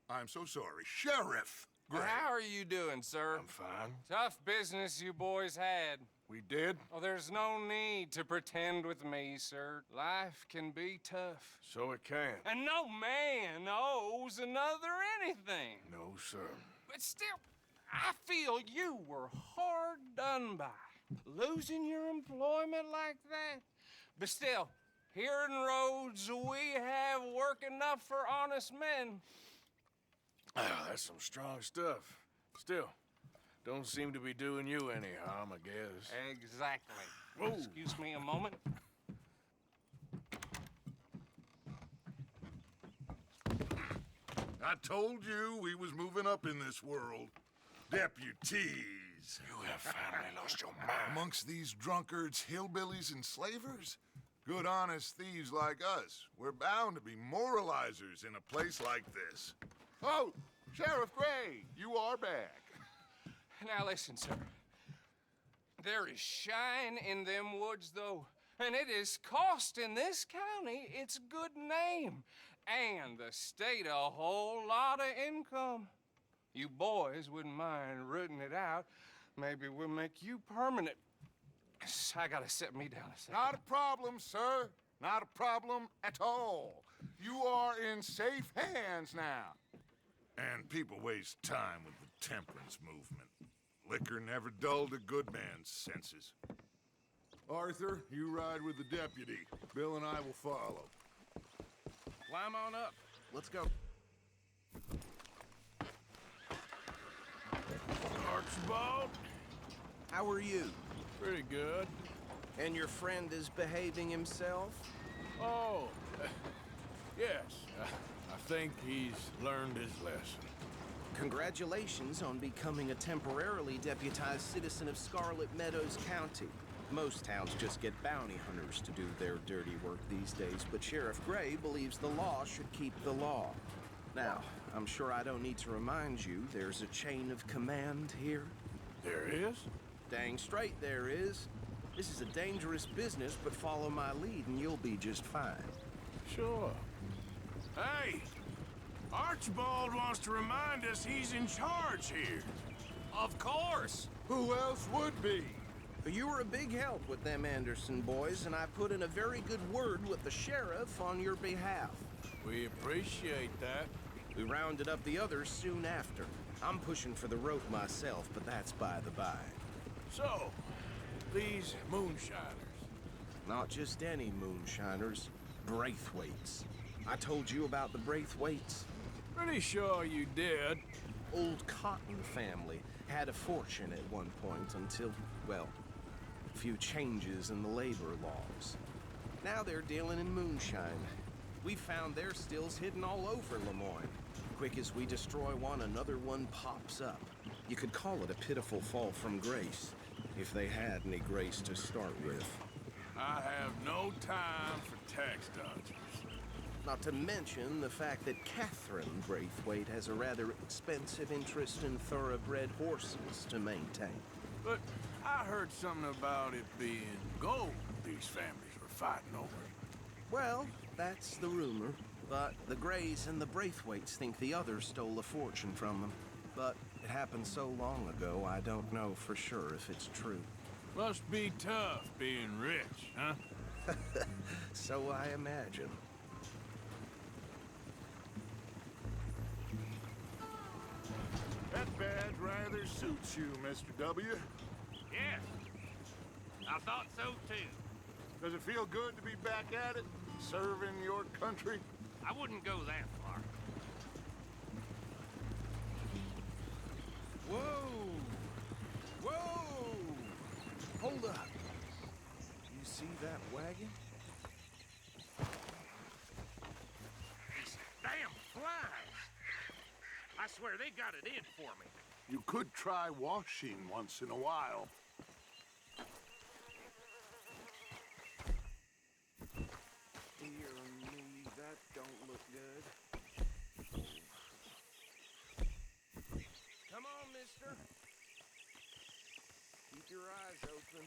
I'm so sorry, Sheriff Gray. How are you doing, sir? I'm fine. Tough business you boys had. We did? Oh, there's no need to pretend with me, sir. Life can be tough. So it can. And no man owes another anything. No, sir. But still, I feel you were hard done by. Losing your employment like that. But still, here in Rhodes, we have work enough for honest men. Ah, that's some strong stuff. Still, don't seem to be doing you any harm, I guess. Exactly. Whoa. Excuse me a moment. I told you we was moving up in this world. Deputies. You have finally lost your mind. Amongst these drunkards, hillbillies, and slavers? Good honest thieves like us. We're bound to be moralizers in a place like this. Oh, Sheriff Gray, you are back. Now listen, sir. There is shine in them woods, though, and it is costing this county its good name and the state a whole lot of income. You boys wouldn't mind rooting it out. Maybe we'll make you permanent. I gotta sit me down a second. Not a problem, sir. Not a problem at all. You are in safe hands now. And people waste time with the temperance movement. Liquor never dulled a good man's senses. Arthur, you ride with the deputy. Bill and I will follow. Climb on up. Let's go. Archibald? How are you? Pretty good. And your friend is behaving himself? Oh, yes. I think he's learned his lesson. Congratulations on becoming a temporarily deputized citizen of Scarlet Meadows County. Most towns just get bounty hunters to do their dirty work these days, but Sheriff Gray believes the law should keep the law. Now, I'm sure I don't need to remind you there's a chain of command here. There is? Dang straight there is. This is a dangerous business, but follow my lead and you'll be just fine. Sure. Hey! Archibald wants to remind us he's in charge here. Of course! Who else would be? You were a big help with them Anderson boys, and I put in a very good word with the sheriff on your behalf. We appreciate that. We rounded up the others soon after. I'm pushing for the rope myself, but that's by the by. So, these moonshiners. Not just any moonshiners, Braithwaites. I told you about the Braithwaites? Pretty sure you did. Old Cotton family had a fortune at one point until, well, a few changes in the labor laws. Now they're dealing in moonshine. We found their stills hidden all over Lemoyne. Quick as we destroy one, another one pops up. You could call it a pitiful fall from grace, if they had any grace to start with. I have no time for tax dodgers. Not to mention the fact that Catherine Braithwaite has a rather expensive interest in thoroughbred horses to maintain. But I heard something about it being gold these families were fighting over. Well, that's the rumor. But the Grays and the Braithwaites think the others stole a fortune from them. But it happened so long ago, I don't know for sure if it's true. Must be tough being rich, huh? So I imagine. That badge rather suits you, Mr. W. Yes. I thought so, too. Does it feel good to be back at it, serving your country? I wouldn't go that far. Whoa! Whoa! Hold up. You see that wagon? These damn flies. I swear they got it in for me. You could try washing once in a while. Dear me, that don't look good. door's open.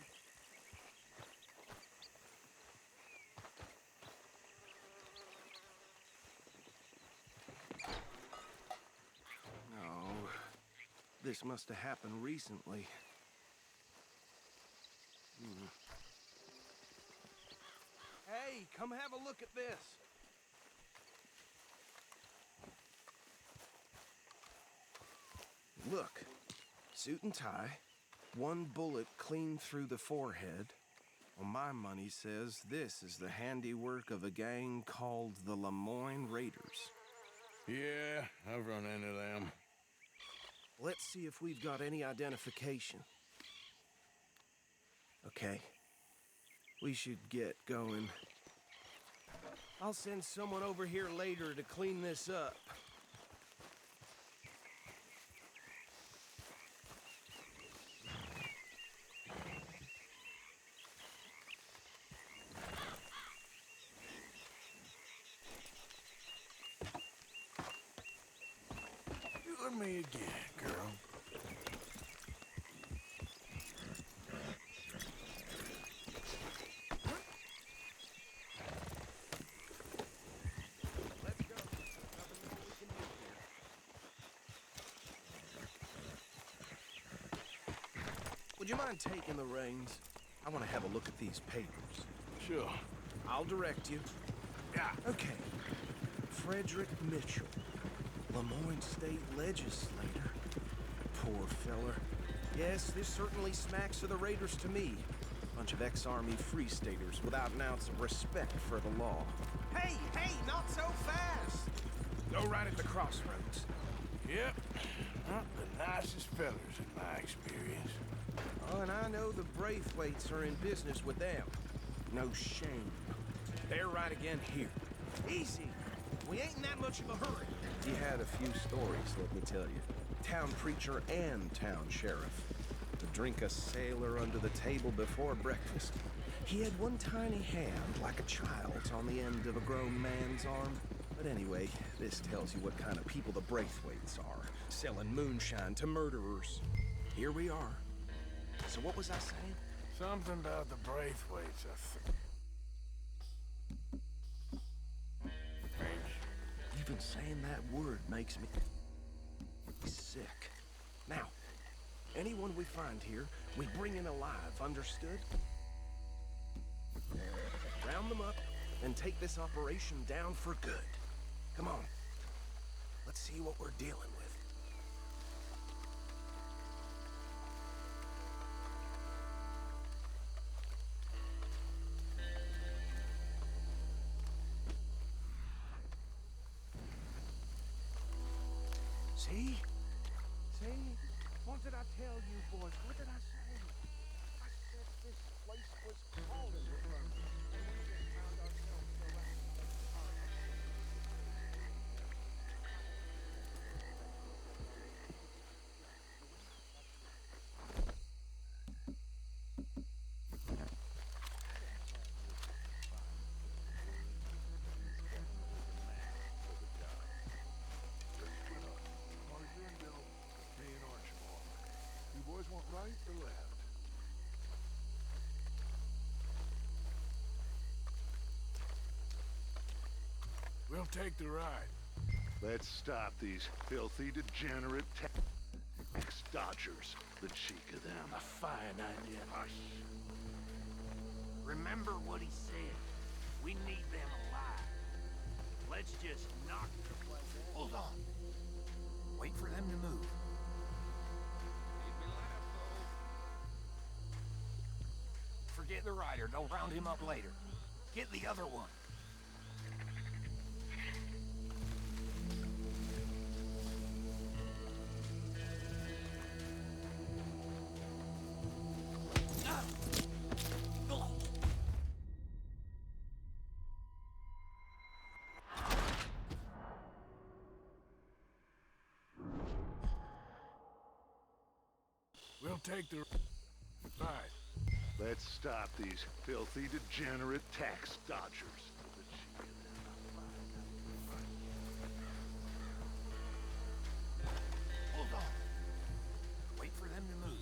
No, this must have happened recently. Hey, come have a look at this. Look, suit and tie, one bullet clean through the forehead. Well, my money says this is the handiwork of a gang called the Lemoyne Raiders. Yeah, I've run into them. Let's see if we've got any identification. Okay. We should get going. I'll send someone over here later to clean this up. You and me again, girl. Would you mind taking the reins? I want to have a look at these papers. Sure. I'll direct you. Yeah. Okay. Frederick Mitchell, Lemoyne State Legislator. Poor feller. Yes, this certainly smacks of the Raiders to me. Bunch of ex-Army Free Staters without an ounce of respect for the law. Hey, hey, not so fast! Go right at the crossroads. Yep. Not the nicest fellers in my experience. Oh, and I know the Braithwaites are in business with them. No shame. They're right again here. Easy. We ain't in that much of a hurry. He had a few stories, let me tell you. Town preacher and town sheriff. To drink a sailor under the table before breakfast. He had one tiny hand, like a child's, on the end of a grown man's arm. But anyway, this tells you what kind of people the Braithwaites are. Selling moonshine to murderers. Here we are. So what was I saying? Something about the Braithwaites, Even saying that word makes me sick. Now, anyone we find here, we bring in alive, understood? Round them up and take this operation down for good. Come on. Let's see what we're dealing with. See? See? What did I tell you, boys? What did I say? I said this place was calling for us. And we just found ourselves surrounded. You boys want right or left? We'll take the right. Let's stop these filthy, degenerate tax dodgers. The cheek of them. A fine idea. Hush. Remember what he said. We need them alive. Let's just knock their place out. Hold on. Wait for them to move. Forget the rider. Don't round him up later. Get the other one. We'll take the right. Let's stop these filthy, degenerate tax dodgers. The cheek of them. Hold on. Wait for them to move.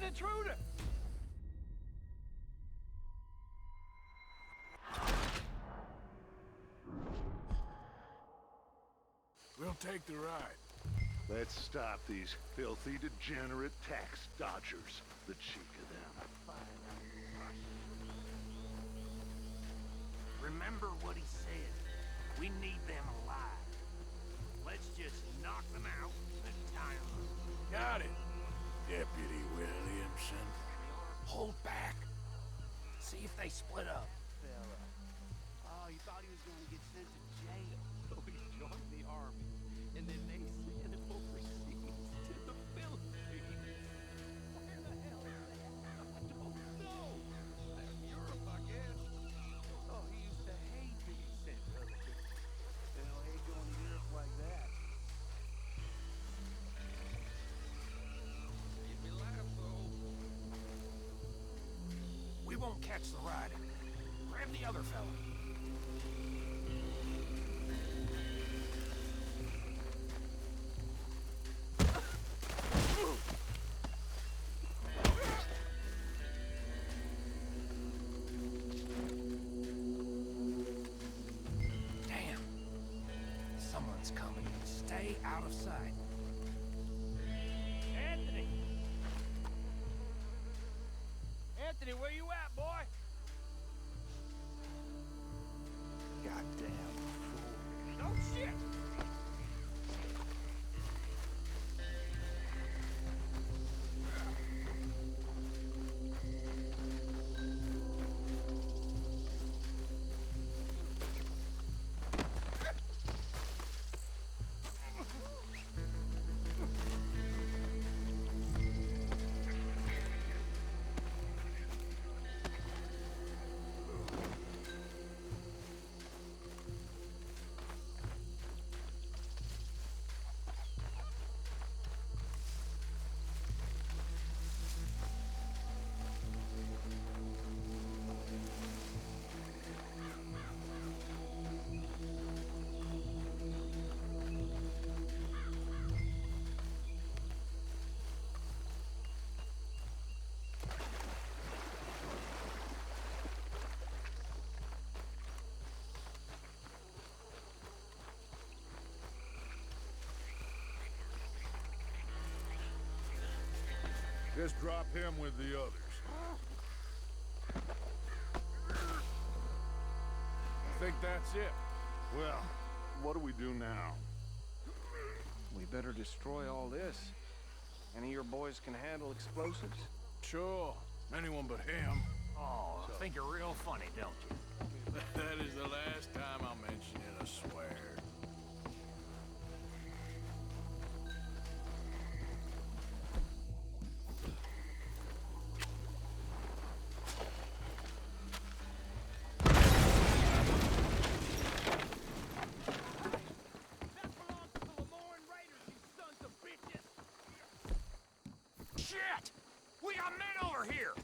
intruder! We'll take the ride. Let's stop these filthy, degenerate tax dodgers. The cheek of them. Remember what he said. We need them alive. Let's just knock them out and tie them up. Got it, Deputy Williamson. Hold back. See if they split up. Fella. Oh, you thought he was gonna get sent to jail. So he joined the army. And then they sent him overseas to the Philippines. Where the hell is that? I don't know. Europe, I guess. Oh, he used to hate being sent to other countries. Hell, hate going to Europe like that. Made me laugh, though. We won't catch the ride. Grab the other fella. Damn. Someone's coming. Stay out of sight. Anthony! Anthony, where you at, boy? Goddamn fool. Oh, shit! Just drop him with the others. I think that's it. Well, what do we do now? We better destroy all this. Any of your boys can handle explosives? Sure. Anyone but him. Oh, I think you're real funny, don't you? That is the last time I'll mention it, I swear. Shit! We got men over here!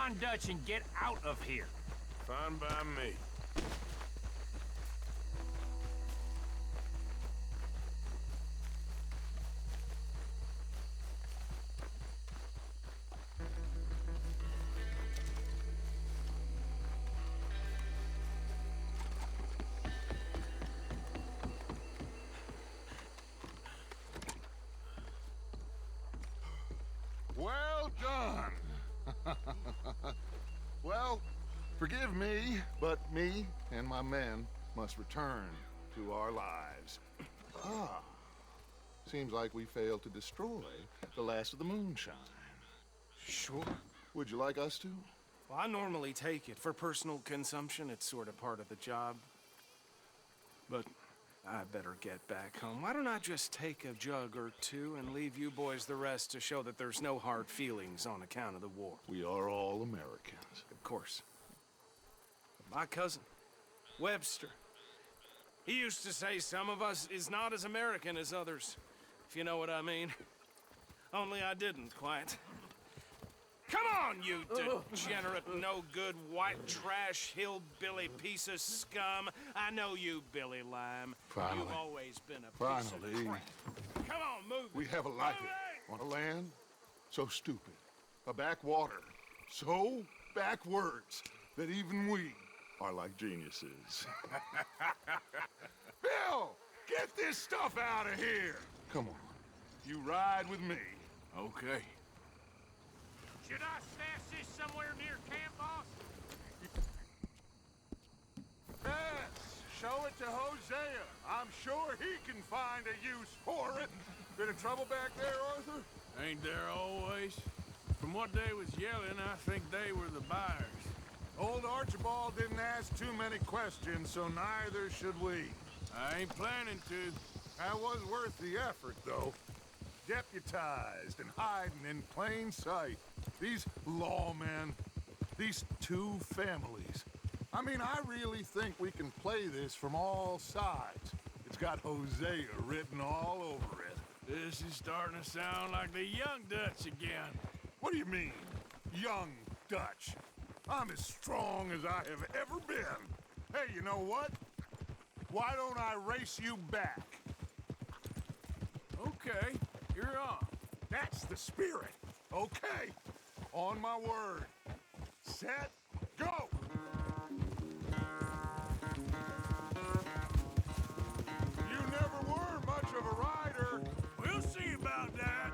on Dutch and get out of here. Fine by me. Well done. Well, forgive me, but me and my men must return to our lives. Ah, seems like we failed to destroy the last of the moonshine. Sure. Would you like us to? Well, I normally take it. For personal consumption, it's sort of part of the job. But I better get back home. Why don't I just take a jug or two and leave you boys the rest to show that there's no hard feelings on account of the war? We are all Americans. Of course. My cousin, Webster, he used to say some of us is not as American as others, if you know what I mean. Only I didn't quite. Come on, you degenerate, no-good, white trash, hillbilly piece of scum. I know you, Billy Lime. Finally. You've always been a piece of crap. Come on, move We it. haven't like it. On a land so stupid. A backwater so backwards that even we are like geniuses. Bill, get this stuff out of here. Come on. You ride with me. Okay. Should I stash this somewhere near camp, boss? Yes, show it to Hosea. I'm sure he can find a use for it. Bit of trouble back there, Arthur? Ain't there always? From what they was yelling, I think they were the buyers. Old Archibald didn't ask too many questions, so neither should we. I ain't planning to. That was worth the effort, though. Deputized and hiding in plain sight. These lawmen, these two families. I mean, I really think we can play this from all sides. It's got Hosea written all over it. This is starting to sound like the young Dutch again. What do you mean, young Dutch? I'm as strong as I have ever been. Hey, you know what? Why don't I race you back? Okay, you're on. That's the spirit. Okay, on my word. Set, go! You never were much of a rider. We'll see about that.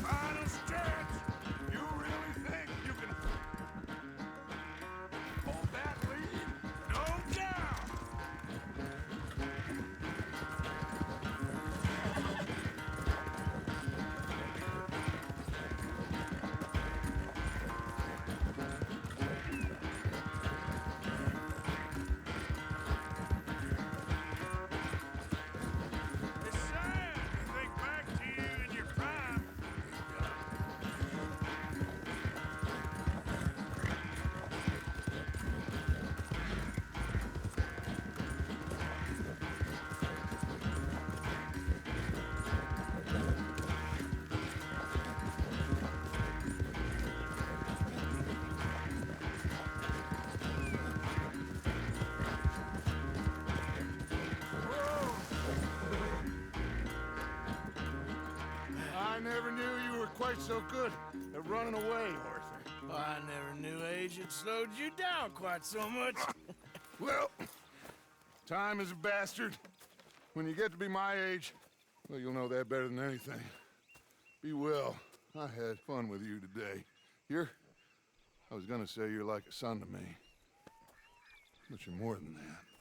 Final stretch! You really think you can hold that lead? No doubt! It's sad to think back to you in your prime. I never knew you were quite so good at running away, Arthur. I never knew age, it slowed you down quite so much. Well, time is a bastard. When you get to be my age, well, you'll know that better than anything. Be well. I had fun with you today. I was gonna say you're like a son to me. But you're more than that.